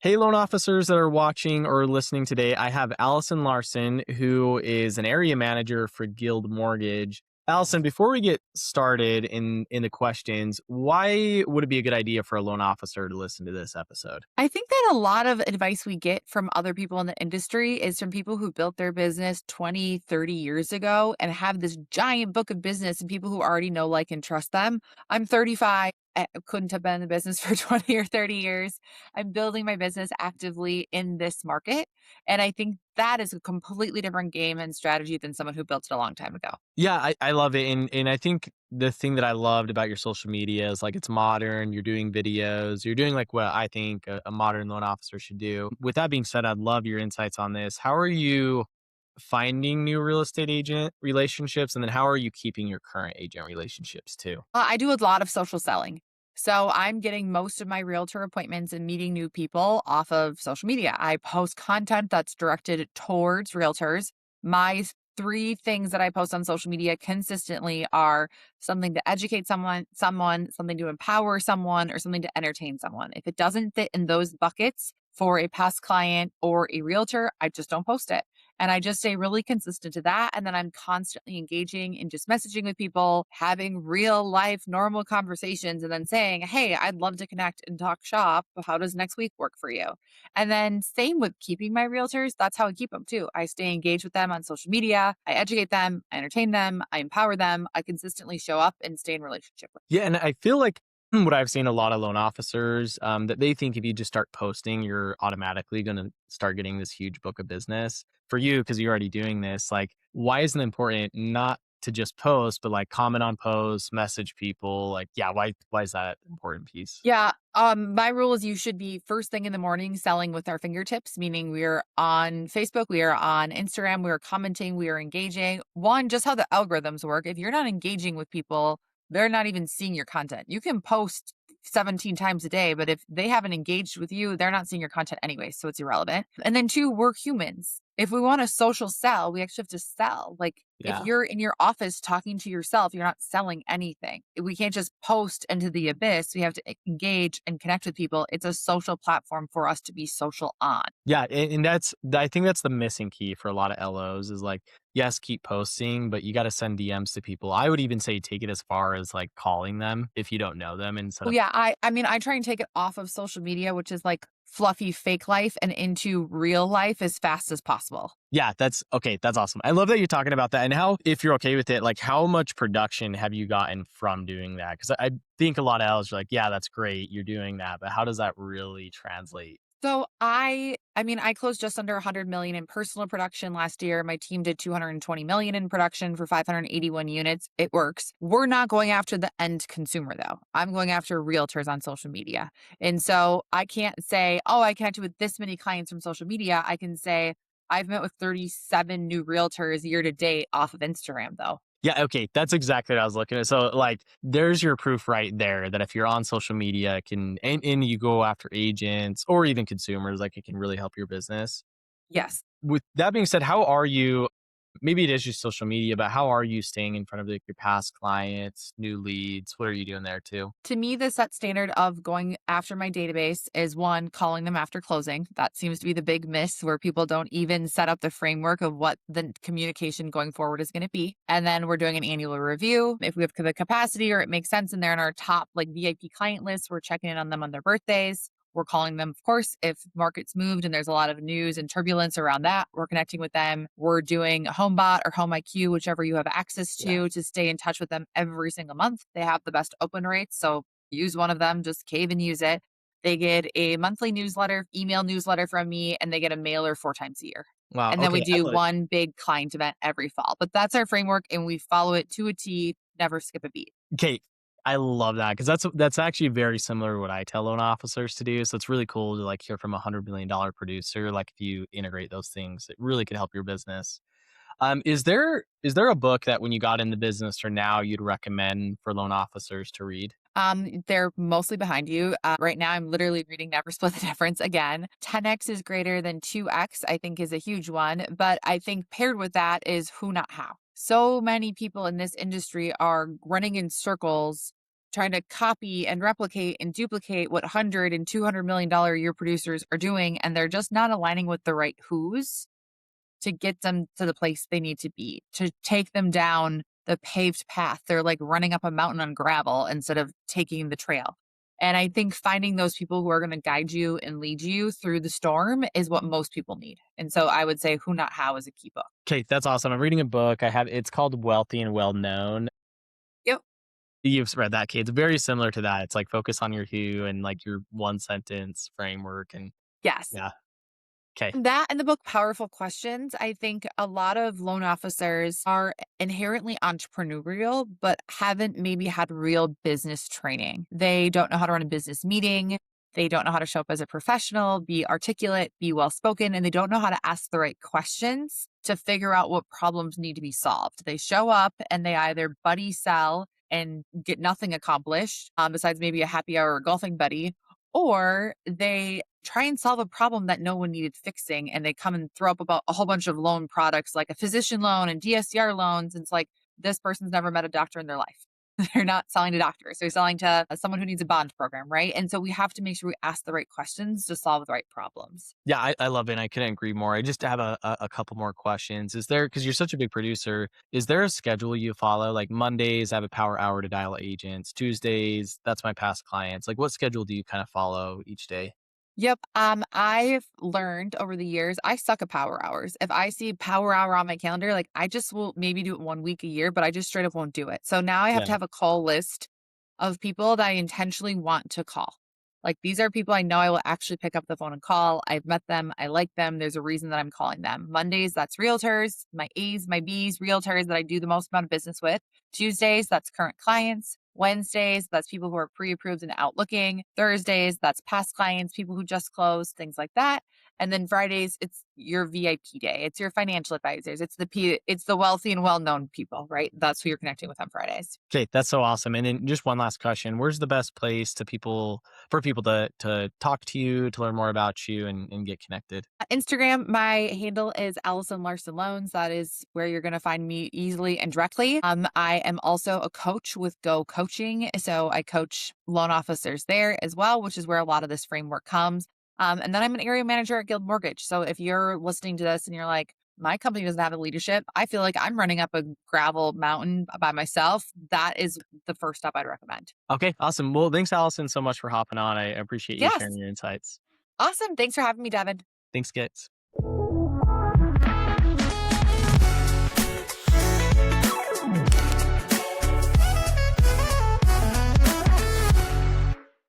Hey, loan officers that are watching or listening today. I have Allison Larson, who is an area manager for Guild Mortgage. Allison, before we get started in the questions, why would it be a good idea for a loan officer to listen to this episode? I think that a lot of advice we get from other people in the industry is from people who built their business 20, 30 years ago and have this giant book of business and people who already know, like, and trust them. I'm 35. I couldn't have been in the business for 20 or 30 years. I'm building my business actively in this market. And I think that is a completely different game and strategy than someone who built it a long time ago. Yeah, I love it. And I think the thing that I loved about your social media is like it's modern, you're doing videos, you're doing like what I think a modern loan officer should do. With that being said, I'd love your insights on this. How are you finding new real estate agent relationships? And then how are you keeping your current agent relationships too? I do a lot of social selling. So I'm getting most of my realtor appointments and meeting new people off of social media. I post content that's directed towards realtors. My three things that I post on social media consistently are something to educate someone, something to empower someone, or something to entertain someone. If it doesn't fit in those buckets for a past client or a realtor, I just don't post it. And I just stay really consistent to that. And then I'm constantly engaging and just messaging with people, having real life, normal conversations, and then saying, hey, I'd love to connect and talk shop. How does next week work for you? And then same with keeping my realtors. That's how I keep them too. I stay engaged with them on social media. I educate them, I entertain them, I empower them. I consistently show up and stay in relationship with Yeah, and I feel like what I've seen a lot of loan officers that they think if you just start posting, you're automatically going to start getting this huge book of business for you because you're already doing this. Like, why isn't it important not to just post, but like comment on posts, message people? Like, yeah, why is that an important piece? Yeah. My rule is you should be first thing in the morning selling with our fingertips, meaning we're on Facebook, we are on Instagram, we are commenting, we are engaging. One, just how the algorithms work. If you're not engaging with people, they're not even seeing your content. You can post 17 times a day, but if they haven't engaged with you, they're not seeing your content anyway. So it's irrelevant. And then two, we're humans. If we want a social sell, we actually have to sell. Like if Yeah. you're in your office talking to yourself, you're not selling anything. We can't just post into the abyss. We have to engage and connect with people. It's a social platform for us to be social on. Yeah, and I think that's the missing key for a lot of LOs is like, yes, keep posting, but you got to send DMs to people. I would even say take it as far as like calling them if you don't know them instead Well, of yeah, I mean, I try and take it off of social media, which is like fluffy fake life, and into real life as fast as possible. yeah, that's okay. That's awesome. I love that you're talking about that and how, if you're okay with it, like how much production have you gotten from doing that? Because I think a lot of L's are like, yeah, that's great, you're doing that, but how does that really translate? So I mean, I closed just under 100 million in personal production last year. My team did 220 million in production for 581 units. It works. We're not going after the end consumer though. I'm going after realtors on social media. And so I can't say, "Oh, I connected with this many clients from social media." I can say I've met with 37 new realtors year to date off of Instagram though. Yeah, okay, that's exactly what I was looking at. So, like, there's your proof right there that if you're on social media, it can and you go after agents or even consumers, like it can really help your business. Yes. With that being said, how are you? Maybe it is just social media, but how are you staying in front of like your past clients, new leads? What are you doing there too? To me, the set standard of going after my database is one, calling them after closing. That seems to be the big miss where people don't even set up the framework of what the communication going forward is going to be. And then we're doing an annual review. If we have the capacity or it makes sense and they're in our top like VIP client list, we're checking in on them on their birthdays. We're calling them, of course, if markets moved and there's a lot of news and turbulence around that. We're connecting with them. We're doing a HomeBot or Home IQ, whichever you have access Yeah. to stay in touch with them every single month. They have the best open rates. So use one of them, just cave and use it. They get a monthly newsletter, email newsletter from me, and they get a mailer 4 times a year. Wow. And then we Okay. I do love it. one big client event every fall. But that's our framework and we follow it to a T, never skip a beat. Okay. I love that because that's actually very similar to what I tell loan officers to do. So it's really cool to like hear from $100 million producer. Like if you integrate those things, it really could help your business. Is there a book that when you got in the business or now you'd recommend for loan officers to read? They're mostly behind you. Right now, I'm literally reading Never Split the Difference again. 10x is greater than 2x, I think is a huge one. But I think paired with that is who, not how. So many people in this industry are running in circles trying to copy and replicate and duplicate what 100 and $200 million a year producers are doing, and they're just not aligning with the right who's to get them to the place they need to be, to take them down the paved path. They're like running up a mountain on gravel instead of taking the trail. And I think finding those people who are going to guide you and lead you through the storm is what most people need. And so I would say Who Not How is a key book. Okay, that's awesome. I'm reading a book. It's called Wealthy and Well Known. Yep. You've read that, okay? It's very similar to that. It's like focus on your who and like your one sentence framework and Yes. yeah. Okay. That and the book Powerful Questions. I think a lot of loan officers are inherently entrepreneurial, but haven't maybe had real business training. They don't know how to run a business meeting. They don't know how to show up as a professional, be articulate, be well spoken, and they don't know how to ask the right questions to figure out what problems need to be solved. They show up and they either buddy sell and get nothing accomplished, besides maybe a happy hour or golfing buddy, or they try and solve a problem that no one needed fixing, and they come and throw up about a whole bunch of loan products like a physician loan and DSCR loans. And it's like, this person's never met a doctor in their life. They're not selling to doctors. They're selling to someone who needs a bond program, right? And so we have to make sure we ask the right questions to solve the right problems. Yeah, I love it, and I couldn't agree more. I just have a couple more questions. Is there, because you're such a big producer, is there a schedule you follow? Like Mondays, I have a power hour to dial agents. Tuesdays, that's my past clients. Like what schedule do you kind of follow each day? Yep. I've learned over the years, I suck at power hours. If I see power hour on my calendar, like I just will maybe do it 1 week a year, but I just straight up won't do it. So now I have Yeah. to have a call list of people that I intentionally want to call. Like these are people I know I will actually pick up the phone and call. I've met them. I like them. There's a reason that I'm calling them. Mondays, that's realtors, my A's, my B's, realtors that I do the most amount of business with. Tuesdays, that's current clients. Wednesdays, that's people who are pre-approved and out looking. Thursdays, that's past clients, people who just closed, things like that. And then Fridays, it's your VIP day. It's your financial advisors. It's the wealthy and well-known people, right? That's who you're connecting with on Fridays. Okay, that's so awesome. And then just one last question. Where's the best place for people to talk to you, to learn more about you and get connected? Instagram, my handle is Allison Larson Loans. That is where you're going to find me easily and directly. I am also a coach with Go Coaching. So I coach loan officers there as well, which is where a lot of this framework comes. And then I'm an area manager at Guild Mortgage. So if you're listening to this and you're like, my company doesn't have a leadership, I feel like I'm running up a gravel mountain by myself. That is the first step I'd recommend. Okay, awesome. Well, thanks, Allison, so much for hopping on. I appreciate you Yes. sharing your insights. Awesome. Thanks for having me, Devin. Thanks, Gets.